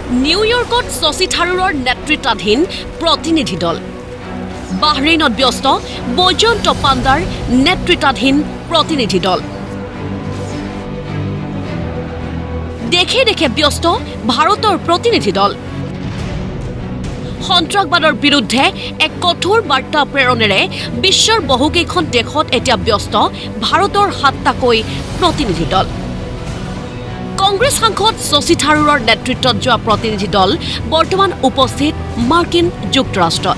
নিউয়ৰ্কত শশী থাৰুৰৰ নেতৃত্বাধীন প্ৰতিনিধি দল বাহৰেইনত ব্যস্ত বৈজয়ন্ত পাণ্ডাৰ নেতৃত্বাধীন প্ৰতিনিধি দল দেখে দেখে ব্যস্ত ভাৰতৰ প্ৰতিনিধি দল সন্ত্ৰাসবাদৰ বিৰুদ্ধে এক কঠোৰ বাৰ্তা প্ৰেৰণেৰে বিশ্বৰ বহুকেইখন দেশত এতিয়া ব্যস্ত ভাৰতৰ ৭টাকৈ প্ৰতিনিধি দল কংগ্ৰেছ সাংসদ শশী থাৰুৰৰ নেতৃত্বত যোৱা প্ৰতিনিধি দল বৰ্তমান উপস্থিত মাৰ্কিন যুক্তৰাষ্ট্ৰত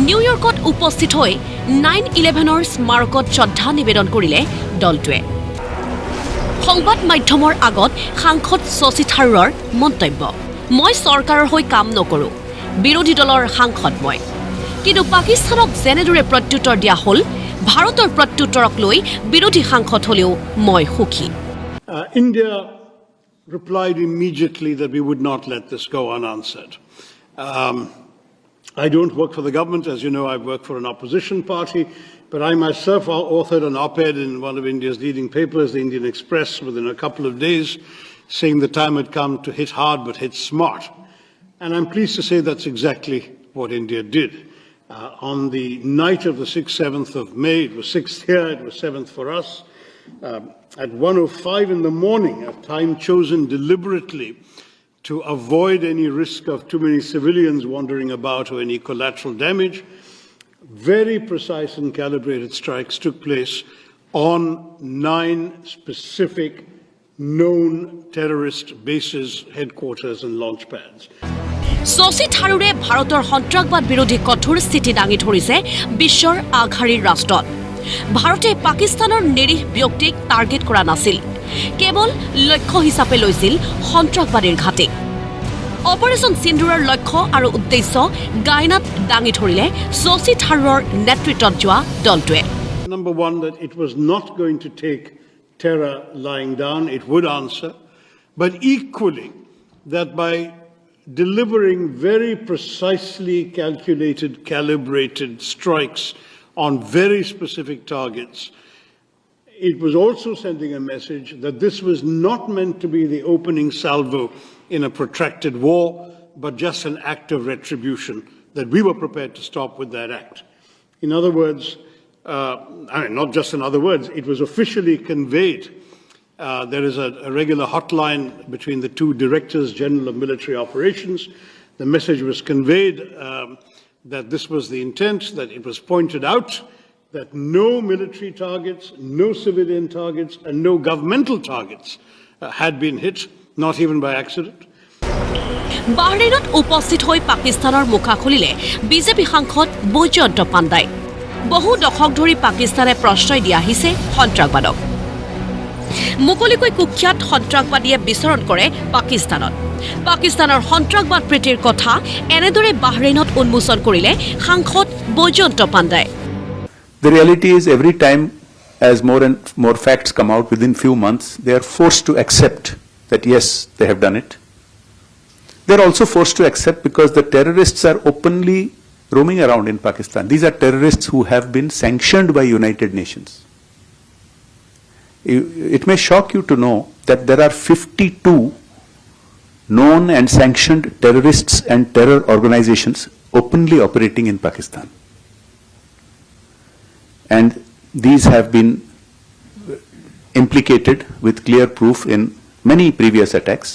নিউয়ৰ্কত উপস্থিত হৈ 9/11ৰ স্মাৰকত শ্ৰদ্ধা নিবেদন কৰিলে দলটোৱে সংবাদ মাধ্যমৰ আগত সাংসদ শশী থাৰুৰৰ মন্তব্য মই চৰকাৰৰ হৈ কাম নকৰো বিৰোধী দলৰ সাংসদ মই কিন্তু পাকিস্তানক যেনেদৰে প্ৰত্যুত্তৰ দিয়া হ'ল ভাৰতৰ প্ৰত্যুত্তৰক লৈ বিৰোধী সাংসদ হলেও মই সুখী India replied immediately that we would not let this go unanswered. I don't work for the government, as you know, I work for an opposition party, but I myself authored an op-ed in one of India's leading papers, the Indian Express, within a couple of days, saying the time had come to hit hard but hit smart. And I'm pleased to say that's exactly what India did. On the night of the 6th, 7th of May, it was 6th here, it was 7th for us, at 1:05 in the morning, a time chosen deliberately to avoid any risk of too many civilians wandering about or any collateral damage, very precise and calibrated strikes took place on 9 specific known terrorist bases, headquarters and launch pads. Shashi থাৰুৰে ভাৰতৰ সন্ত্ৰাসবাদ বিৰোধী কঠোৰ স্থিতি দাঙি ধৰিছে বিশ্বৰ আগশাৰীৰ ৰাষ্ট্ৰত ভাৰতে পাকিস্তানৰ নিৰীহ ব্যক্তিক টাৰ্গেট কৰা নাছিল কেৱল লক্ষ্য হিচাপে লৈছিল সন্ত্ৰাসবাদীৰ ঘাটিক অপাৰেশ্যন সিন্দুৰৰ লক্ষ্য আৰু উদ্দেশ্য গায়নাত দাঙি ধৰিলে শশী থাৰুৰৰ নেতৃত্বত যোৱা দলটোৱে Number one, that it was not going to take terror lying down, it would answer, but equally that by delivering very precisely calculated, calibrated strikes on very specific targets, it was also sending a message that this was not meant to be the opening salvo in a protracted war, but just an act of retribution, that we were prepared to stop with that act. In other words, not just in other words, it was officially conveyed. There is a regular hotline between the two directors general of military operations. The message was conveyed that this was the intent, that it was pointed out that no military targets, no civilian targets, and no governmental targets had been hit, not even by accident. বাহৰেইনত উপস্থিত হৈ পাকিস্তানৰ মুখা খুলিলে BJP সাংসদ বৈজয়ন্ত পাণ্ডাই বহু দশক ধৰি পাকিস্তানে প্ৰশ্ৰয় দিয়া আহিছে সন্ত্ৰাসবাদক মুকলিকৈ কুখ্যাত সন্ত্ৰাসবাদীয়ে বিচৰণ কৰে পাকিস্তানত পাকিস্তানৰ সন্ত্ৰাসবাদ প্ৰীতিৰ কথা এনেদৰে বাহৰেইনত উন্মোচন কৰিলে সাংসদ Baijayanta পাণ্ডাই The reality is every time as more and more facts come out within few months, they are forced to accept that yes, they have done it. They are also forced to accept because the terrorists are openly roaming around in Pakistan. These are terrorists who have been sanctioned by United Nations. It may shock you to know that there are 52 known and sanctioned terrorists and terror organizations openly operating in Pakistan. And these have been implicated with clear proof in many previous attacks.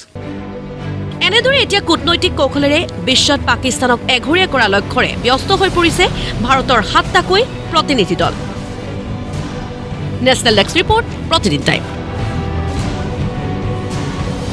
এনেদৰে এতিয়া কূটনৈতিক কৌশলেৰে বিশ্বত পাকিস্তানক এঘৰীয়া কৰা লক্ষ্যৰে ব্যস্ত হৈ পৰিছে ভাৰতৰ ৭টাকৈ প্ৰতিনিধি দল নেশ্যনেল ডেস্ক ৰিপৰ্ট প্ৰতিদিন টাইম